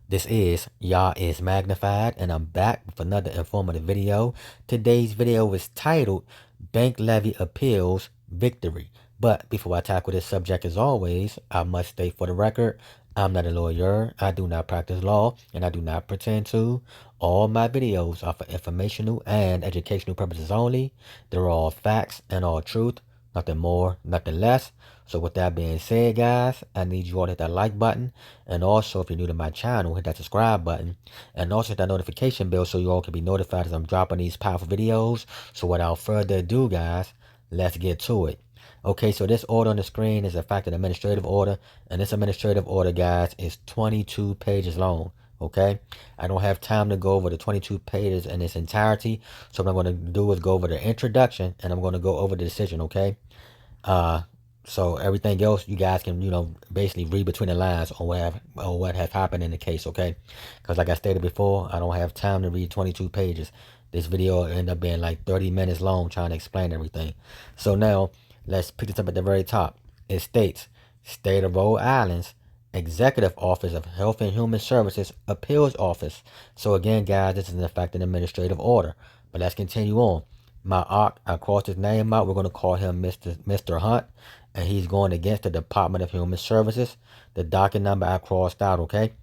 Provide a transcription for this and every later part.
This is Yahuah is Magnified, and I'm back with another informative video. Today's video is titled Bank Levy Appeals Victory. But before I tackle this subject, as always, I must state for the record, I'm not a lawyer, I do not practice law, and I do not pretend to. All my videos are for informational and educational purposes only. They're all facts and all truth, nothing more, nothing less. So with that being said, guys, I need you all to hit that like button. And also, if you're new to my channel, hit that subscribe button. And also hit that notification bell so you all can be notified as I'm dropping these powerful videos. So without further ado, guys, let's get to it. Okay, so this order on the screen is in fact an administrative order. And this administrative order, guys, is 22 pages long. Okay, I don't have time to go over the 22 pages in its entirety. So what I'm going to do is go over the introduction and I'm going to go over the decision. Okay. So everything else, you guys can, basically read between the lines on what has happened in the case, okay? Because like I stated before, I don't have time to read 22 pages. This video will end up being like 30 minutes long trying to explain everything. So now, let's pick this up at the very top. It states, State of Rhode Island's Executive Office of Health and Human Services Appeals Office. So again, guys, this is in fact an administrative order. But let's continue on. I crossed his name out. We're going to call him Mr. Hunt. And he's going against the Department of Human Services. The docket number I crossed out, okay?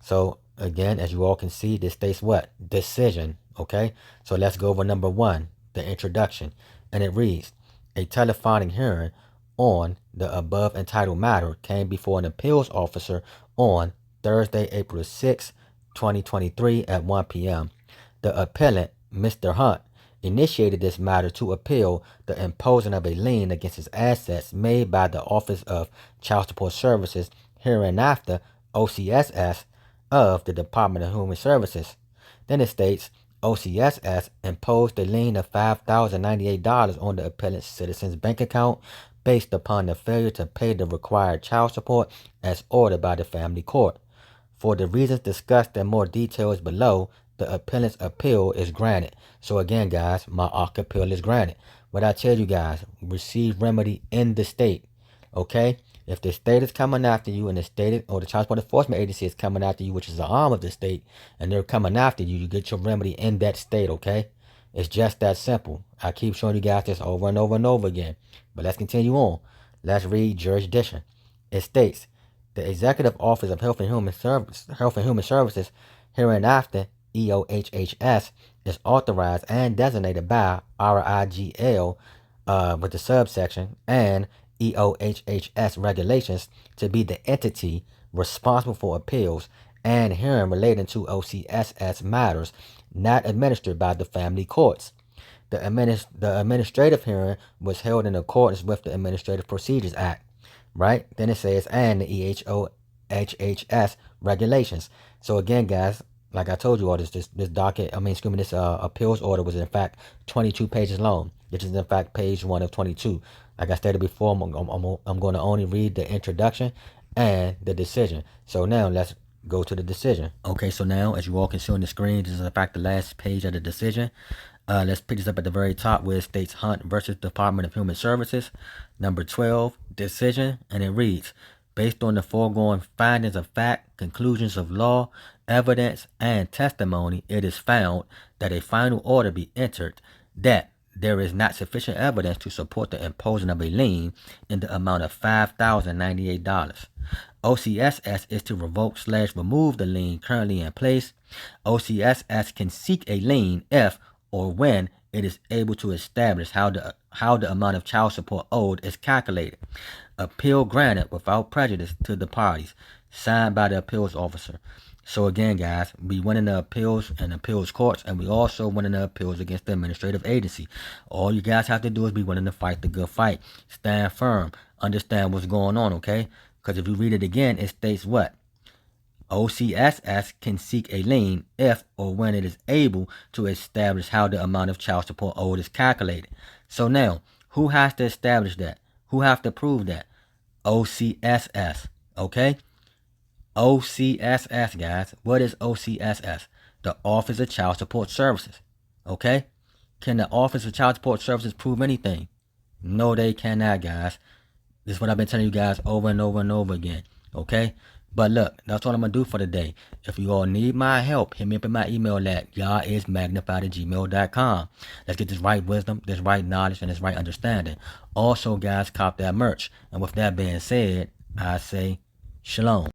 So, again, as you all can see, this states what? Decision, okay? So let's go over number 1, the introduction. And it reads, a telephonic hearing on the above entitled matter came before an appeals officer on Thursday, April 6, 2023 at 1 p.m. The appellant, Mr. Hunt, initiated this matter to appeal the imposing of a lien against his assets made by the Office of Child Support Services, hereinafter OCSS, of the Department of Human Services. Then it states, OCSS imposed a lien of $5,098 on the appellant's citizen's bank account based upon the failure to pay the required child support as ordered by the family court. For the reasons discussed in more details below, the appellant's appeal is granted. So again, guys, my appeal is granted. What I tell you guys, receive remedy in the state. Okay? If the state is coming after you and the state or the Child Support Enforcement Agency is coming after you, which is an arm of the state, and they're coming after you, you get your remedy in that state, okay? It's just that simple. I keep showing you guys this over and over and over again. But let's continue on. Let's read jurisdiction. It states, the Executive Office of Health and Human Services, hereinafter EOHHS, is authorized and designated by RIGL with the subsection and EOHHS regulations to be the entity responsible for appeals and hearing relating to OCSS matters not administered by the family courts. The administrative hearing was held in accordance with the Administrative Procedures Act. Right? Then it says, and the EOHHS regulations. So again, guys, like I told you all, this appeals order was in fact 22 pages long. This is in fact page 1 of 22. Like I stated before, I'm going to only read the introduction and the decision. So now let's go to the decision. Okay, so now as you all can see on the screen, this is in fact the last page of the decision. Let's pick this up at the very top where it states Hunt versus Department of Human Services, number 12, decision, and it reads, based on the foregoing findings of fact, conclusions of law, evidence, and testimony, it is found that a final order be entered that there is not sufficient evidence to support the imposing of a lien in the amount of $5,098. OCSS is to revoke/remove the lien currently in place. OCSS can seek a lien if or when it is able to establish how the amount of child support owed is calculated. Appeal granted without prejudice to the parties. Signed by the appeals officer. So again, guys, we win in the appeals and appeals courts, and we also win in the appeals against the administrative agency. All you guys have to do is be willing to fight the good fight. Stand firm. Understand what's going on, okay? Because if you read it again, it states what? OCSS can seek a lien if or when it is able to establish how the amount of child support owed is calculated. So now, who has to establish that? Who has to prove that? OCSS, okay? OCSS, guys. What is OCSS? The Office of Child Support Services, okay? Can the Office of Child Support Services prove anything? No, they cannot, guys. This is what I've been telling you guys over and over and over again, okay? But look, that's all I'm going to do for today. If you all need my help, hit me up in my email at yahismagnified@gmail.com. Let's get this right wisdom, this right knowledge, and this right understanding. Also, guys, cop that merch. And with that being said, I say shalom.